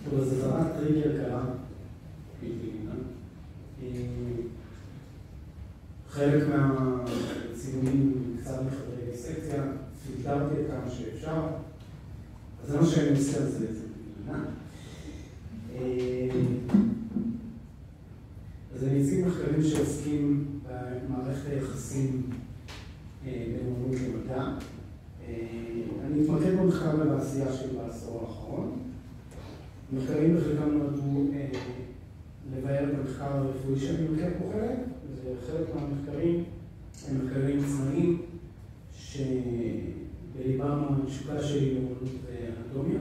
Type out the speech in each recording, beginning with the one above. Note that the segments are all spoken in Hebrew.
טוב, אז הבאת טריגר קרה. חלק מהצילומים קצת מחברי דיסקציה, פילטרתי את כמה שאפשר, אז זה מה שאני עושה על זה. אז אני אציג מחקרים שעוסקים במערכת היחסים בין אומנות למדע. אני אתמקד במחקר ובעשייה שלי בעשור האחרון. מחקרים בחלקם נועדו לבאר את המחקר הרפואי שאני לוקח פה חלק, וחלק מהמחקרים הם מחקרים עצמאיים שבליבם התשוקה שלי לאומנות ואנטומיה.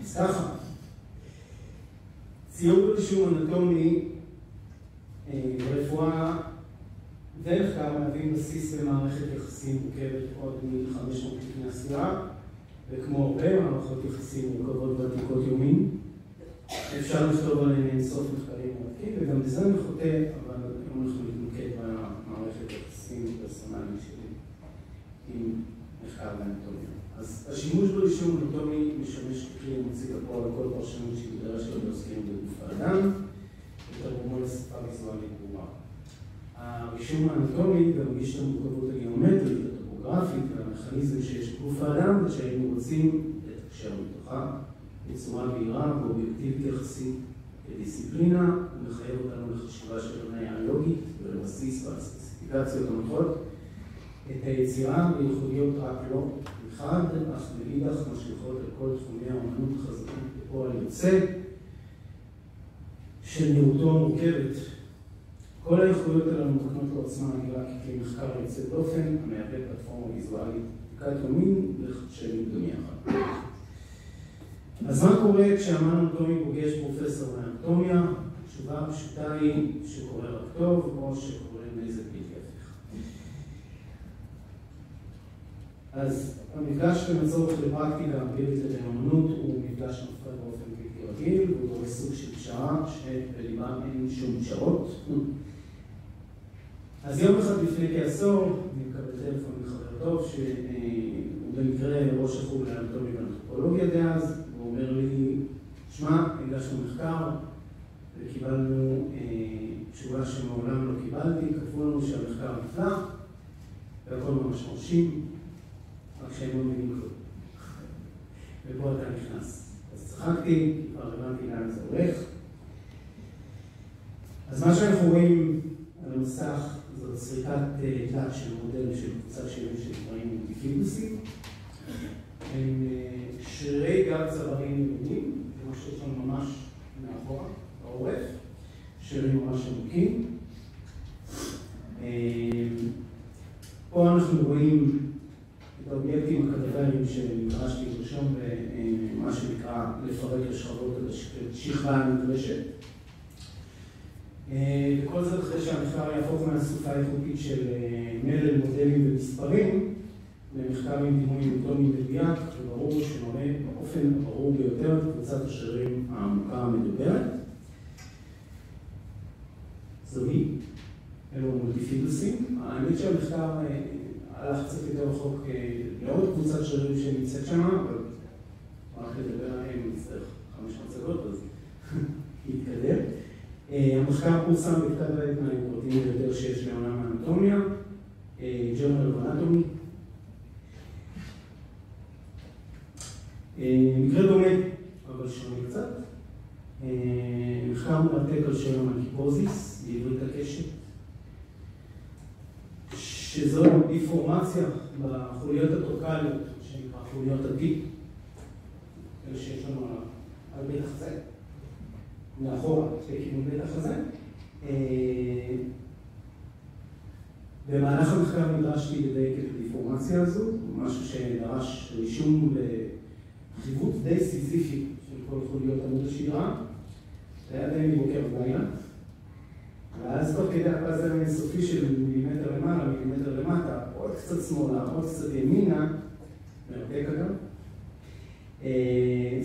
אז ככה, ציור ורישום אנטומי ברפואה ומחקר מהווים בסיס במערכת יחסים מורכבת עוד מ-500 לפני הספירה, וכמו הרבה מערכות יחסים מורכבות ועתיקות יומין, אפשר לכתוב עליהן אינסוף מחקרים מרתקים, וגם בזה אני חוטא, אבל היום אנחנו נתמקד במערכת יחסים פרסונלית שלי עם מחקר באנטומיה. אז השימוש ברישום אנטומי משמש ככלי מוציא לפועל על כל פרשנות שתידרש לו לעוסקים בגוף האדם, ותרגומו לשפה ויזואלית ברורה. הרישום האנטומי גם מגיש את המורכבות הגיאומטרית, הטופוגרפית והמכניזם שיש בגוף האדם, ושהיינו רוצים לתקשר מתוכה בצורה בהירה ואובייקטיבית יחסית כדיסציפלינה, ומחייב אותנו לחשיבה של הבניה הלוגית ולבסיס והספציפיקציות המנחות את היצירה בייחודיות רק לא מחד, אך מאידך משליכות על כל תחומי האמנות חזקות בפועל יוצא של נראותו המורכבת. כל האיכויות האלה מוקנות לו עצמה נראה ככלי מחקר יוצא דופן, המהווה פלטפורמה ויזואלית בדיקת יומין וחדשנות גם יחד. אז מה קורה כשאמן אנטומי פוגש פרופסור לאנטומיה? התשובה הפשוטה היא שקורה רק טוב או שקורה נזק בלתי הפיך. אז המפגש בין הצורך לפרקטיקה אמפירית לאמנות הוא מפגש מופרד באופן בלתי רגיל, והוא דורש סוג של פשרה שבליבם אין שום פשרות. אז יום אחד לפני כעשור, אני מקבל טלפון מחבר טוב שהוא במקרה ראש החוג לאנטומיה ואנתרופולוגיה דאז, והוא אומר לי, שמע, הגשנו מחקר וקיבלנו תשובה שמעולם לא קיבלתי, כתבו לנו שהמחקר נפלא והכל ממש מרשים, רק שהם לא מבינים כלום. ופה אתה נכנס. אז צחקתי, כבר הבנתי לאן זה הולך. אז מה שאנחנו רואים על המסך זאת סריקת תלת של מודל של קבוצת שירים של דברים דיפיבוסים. הם שרירי גב צוואריים ימינים, זה מה שיש לנו ממש מאחורה, בעורף, שרירים ממש עמוקים. פה אנחנו רואים את האובייקטים הקטגוריים שנדרשתי לרשום ומה שנקרא לפרק לשכבות את השכבה הנדרשת. וכל זאת אחרי שהמחקר יהפוך מהסופה האיכותית של מלל מודלים ומספרים למחקר עם דימוי אנטומי מדויק וברור שמראה באופן הברור ביותר את קבוצת השרירים העמוקה המדוברת. זוהי, אלו מולטיפידוסים. האמת שהמחקר הלך קצת יותר רחוק לעוד קבוצת שרירים שנמצאת שם, אבל רק לדבר עליהם נצטרך 5 מצגות, אז נתקדם. המחקר פורסם בכתב העת מהיוקרתיים ביותר שיש לעולם האנטומיה, Journal of Anatomy. מקרה דומה, אבל שונה קצת. מחקר מרתק על שם הקיפוזיס, בעברית הקשת, שזו דיפורמציה בחוליות הטורקליות, שנקרא חוליות הטיפ, אלה שיש לנו על בית החזה, מאחורה, לכיוון בית החזה. במהלך המחקר נדרשתי לדייק את הדיפורמציה הזו, משהו שדרש רישום לחיווט די סיזיפי של כל חוליות עמוד השדרה. זה היה די מבוקר בלילה. ואז תוך כדי הפאזל האינסופי של מילימטר למעלה, מילימטר למטה, עוד קצת שמאלה, עוד קצת ימינה, מרתק אגב,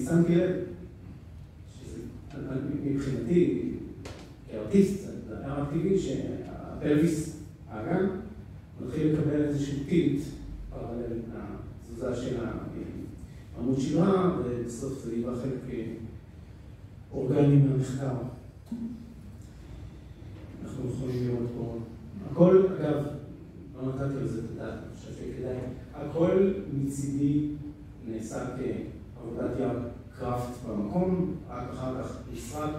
שמתי לב, מבחינתי, כארטיסט, זה היה רק טבעי שהפלוויס, האגן, מתחיל לקבל איזשהו טיפ פרלל לתזוזה של עמוד שדרה, ובסוף זה יבוא חלק אורגני מהמחקר. אנחנו יכולים לראות פה, הכל, אגב, לא נתתי על זה את הדעת, אני חושב שכדאי, הכל מצידי נעשה כעבודת יד קראפט במקום, רק אחר כך נשרק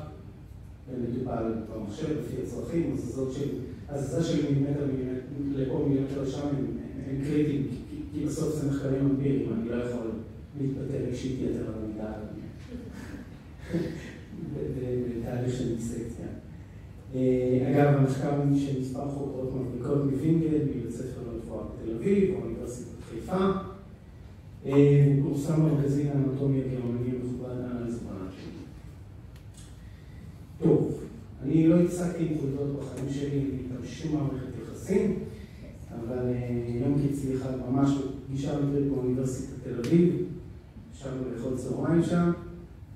ומטופל במחשב לפי הצרכים, הזזה של מילימטר לפה מילימטר לשם הם קריטיים, כי בסוף זה מחקרים אמפיריים, אני לא יכול להתבטא רגשית יתר על המידה בתהליך של דיסקציה. אגב, המחקר הוא של מספר חוקרות מבריקות מווינגייט, מבית ספר לרפואה בתל אביב, באוניברסיטת חיפה. הוא פורסם במגזין האנטומיה הגרמני מכובד אנליזה בנאט שלי. טוב, אני לא הצגתי עם חולדות בחיים שלי, איתם שום מערכת יחסים, אבל יום קיצי אחד ממש פגישה מקרית באוניברסיטת תל אביב, ישבנו לאכול צהריים שם,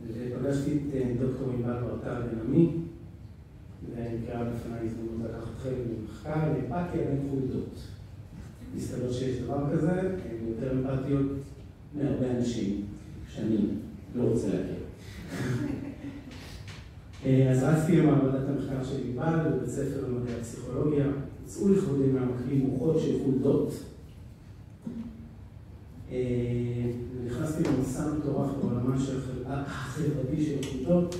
ופגשתי את דוקטור ענבל ברטל בן עמי, ונקראה בפני הזדמנות לקחת חלק במחקר לאמפתיה בין חולדות. מסתבר שיש דבר כזה, הן יותר אמפתיות מהרבה אנשים שאני לא רוצה להכיר. אז רצתי למעבדת המחקר של ענבל בבית ספר למדעי הפסיכולוגיה, יצאו לכבודי מהמקרים מוחות של חולדות. ונכנסתי למסע מטורף בעולמה החברתי של חולדות.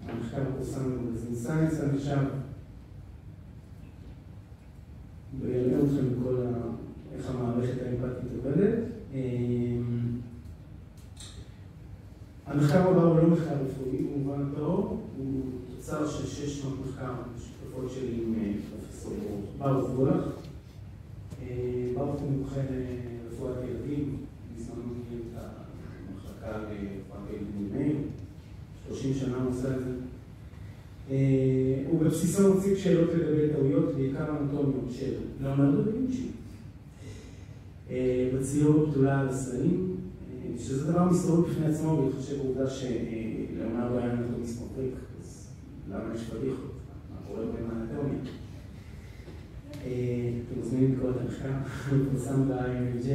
המחקר פורסם במגזין סיינס, אני עכשיו ויראה אתכם בכל איך המערכת האמפתית עובדת. המחקר הבא הוא לא מחקר רפואי, הוא מובן טוב, הוא תוצר של 6 שנות מחקר שותפות שלי עם פרופסור ברוך גולח. ברוך הוא מומחה לרפואת ילדים, בזמנו ניהל את המחלקה לרפואת ילדים מאיר, 30 שנה הוא עושה את זה. הוא בבסיסו מציג שאלות לגבי טעויות, בעיקר אנטומיות של ליאונרדו דה וינצ'י. בציור בתולה על הסלעים, שזה דבר מסתורי בפני עצמו, בהתחשב בעובדה שליאונרדו היה אנטומיסט מבריק, אז למה יש פדיחות? מה קורה בין האנטומיה? אתם מוזמנים לקרוא את המחקר, הוא פורסם ב-IMJ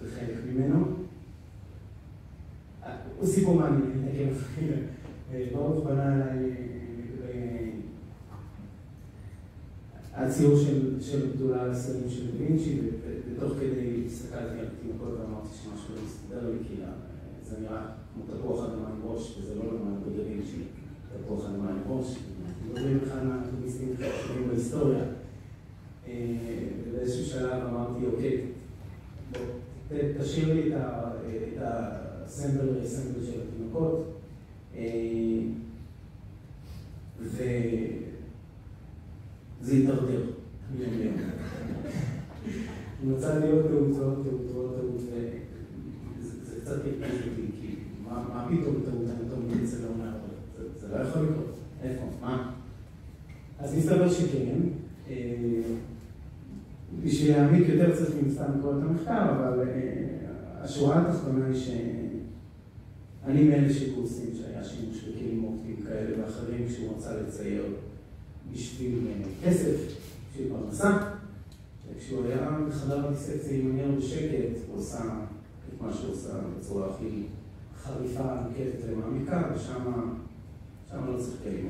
וחלק ממנו. הוא סיפור מעניין, אני אתקן. ברוך פנה אליי לגבי הציור של גדולה על הסרטים של דה וינצ'י, ותוך כדי הסתכלתי על תינוקות ואמרתי שמשהו לא מסתדר לי, כי זה נראה כמו תפוח אדמה עם ראש, וזה לא למען דה וינצ'י, תפוח אדמה עם ראש. מדברים אחד מהאנטומיסטים חשובים בהיסטוריה, ובאיזשהו שלב אמרתי, אוקיי, תשאיר לי את הסמבל של התינוקות, וזה התדרדר מיום ליום. מצא להיות טעות, וזה קצת התפעל אותי, כי מה פתאום טעות אנטומית אצל ליאונרדו? זה לא יכול לקרות. איפה? מה? אז מסתבר שכן. בשביל להעמיק יותר צריך סתם לקרוא את המחקר, אבל השורה התחתונה היא שאני מאלה שקורסים שהיה שימוש בכלים אופטיים כאלה ואחרים כשהוא רצה לצייר בשביל כסף, בשביל פרנסה. וכשהוא היה בחדר הדיסקציה עם מנייר בשקט, הוא עושה את מה שהוא עושה בצורה הכי חריפה, נקטת ומעמיקה, ושם לא צריך כלים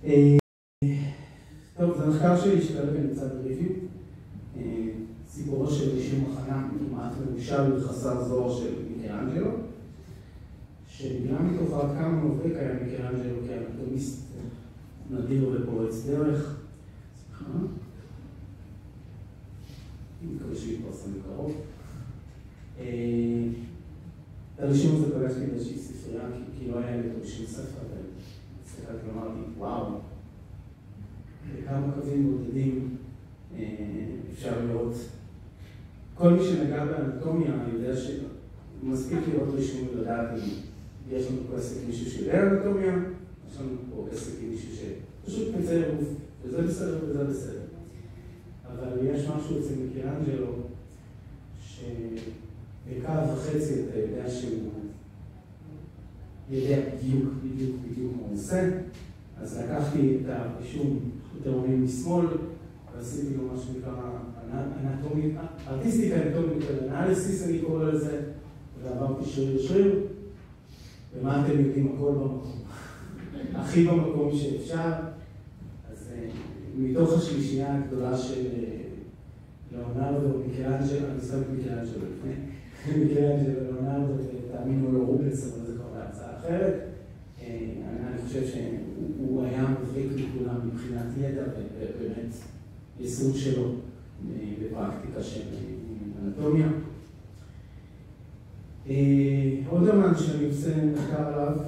אופטיים. טוב, זה מחקר שלי שכרגע נמצא בריוויו. סיפורו של רישום מחנה כמעט ממושל וחסר זוהר של מיקלאנג'לו, שבגלל מתוכו כמה מבריק היה מיקלאנג'לו כאנטומיסט נדיר ופורץ דרך. סליחה. אני מקווה שיתפרסם בקרוב. את הרישום הזה פגשתי באיזושהי ספרייה, כי לא היה לי אותו בשביל ספר, והסתכלתי ואמרתי, וואו, בכמה קווים בודדים אפשר לראות. כל מי שנגע באנטומיה יודע שמספיק לראות רישום ולדעת אם יש לנו פה עסק מישהו שיודע אנטומיה, יש לנו פה עסק עם מישהו שפשוט מצייר גוף, וזה בסדר וזה בסדר. אבל יש משהו אצל מיקלאנג'לו שבקו וחצי אתה יודע שהוא יודע בדיוק מה הוא עושה. אז לקחתי את הרישום יותר עולים משמאל, ועשיתי לו מה שנקרא ארטיסטיקה אנטומיקל אנליסיס, אני קורא לזה, ועברתי שריר, ומה אתם יודעים? הכל במקום. הכי במקום שאפשר. אז מתוך השלישייה הגדולה של לאונרדו, מיקלאנג'לו, אני שם מיקלאנג'לו לפני, מיקלאנג'לו ולאונרדו, תאמינו לו רובנס, אבל זה כבר הצעה אחרת. אני חושב שהוא היה מבריק לכולם מבחינת ידע ובאמת יסוד שלו בפרקטיקה של אנטומיה. עוד אמן שאני עושה מחקר עליו,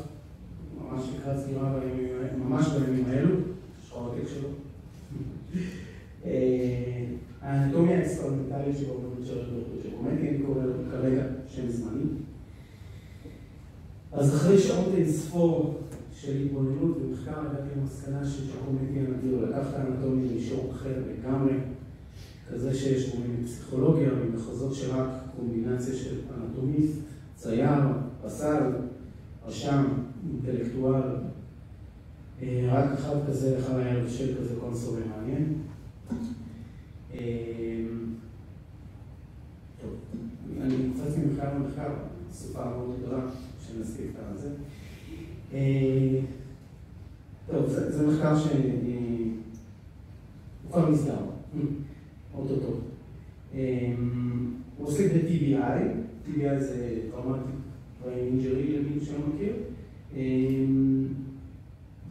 ממש לקראת סגירה ממש בימים האלו, שחורתק שלו. האנטומיה האקספרימנטלית של האומנות של ג'קומטי, אני קורא לו כרגע שם זמני. אז אחרי שעות אינספור של התבוננות ומחקר, הגעתי למסקנה שג'קומטי הנדיר לקח את האנטומיה למישור אחר לגמרי, כזה שיש בו מפסיכולוגיה ומחוזות שרק קומבינציה של אנטומיסט, צייר, פסל, רשם, אינטלקטואל, רק אחד כזה, אחד היה בשל כזה קונסול מעניין. טוב, אני קצת ממחקר למחקר, סופה מאוד גדולה שנספיק את זה. טוב, זה מחקר שהוא כבר נסגר, אוטוטו. הוא עוסק ב-TBI, TBI זה Traumatic Brain Injury, למי שלא מכיר.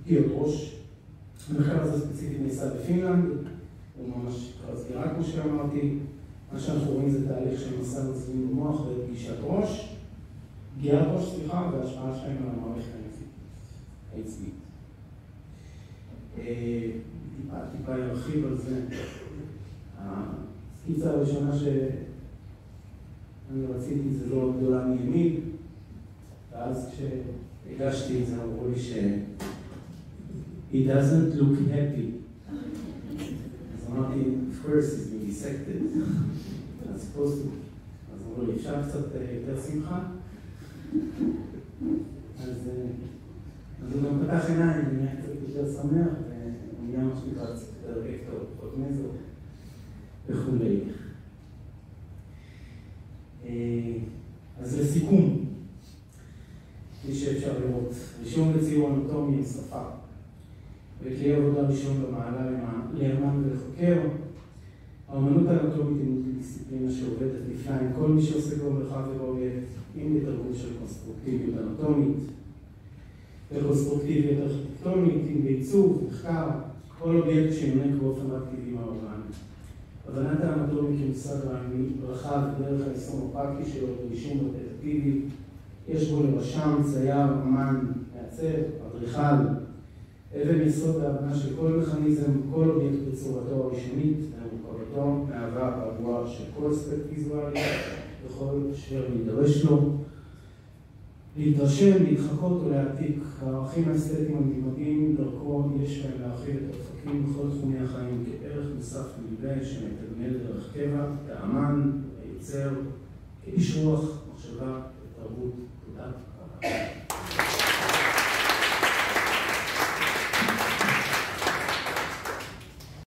פגיעות ראש. המחקר הזה ספציפית נעשה בפינלנד, הוא ממש כבר סגירה כמו שאמרתי. מה שאנחנו רואים זה תהליך של מסע מצבים במוח ופגישת ראש, פגיעת ראש, סליחה, והשפעה שלהם על המערכת העצמית. טיפה ירחיב על זה. הסקיצה הראשונה שאני רציתי זה לא גדולה מימין, ואז כשהגשתי את זה אמרו לי He doesn't look happy. אז אמרתי, of course he's been dissected. אז supposed to. אז אמרו לי, אפשר קצת יותר שמחה? אז הוא גם פתח עיניים, הוא נהיה קצת יותר שמח, והוא נהיה מה שנקרא קצת יותר וקטור, פחות מזו וכולי. אז לסיכום, כפי שאפשר לראות, רישום וציור אנטומי עם שפה, וכלי עבודה ראשון במעלה לאמן ולחוקר. האמנות האנטומית היא מולטי-דיסציפלינה שעובדת נפלא עם כל מי שעוסק במרחב ובאובייקט, עם בתרגום של קונסטרוקטיביות אנטומית וקונסטרוקטיביות ארכיטקטונית, עם בעיצוב, מחקר, כל אובייקט שיונק באופן רק טבעי מהאורגני. הבנת האנטומיה כמושג רעיוני רחב דרך היישום הפרקטי שלו ברישום רפטטיבי, יש בו לרשם, צייר, אמן, מעצב, אדריכל, אבן יסוד בהבנה של כל מכניזם, כל אובייקט בצורתו הראשונית, ומורכבותו מהווה והבואה של כל אספקט ויזואלי, בכל אשר נידרש לו. להתרשם, להתחקות ולהעתיק, הערכים האסתטיים המתמדים דרכו יש להם להרחיב את האופקים בכל תחומי החיים כערך מוסף נלווה שמתגמל דרך קבע, כאמן, היוצר, כאיש רוח, מחשבה ותרבות. תודה.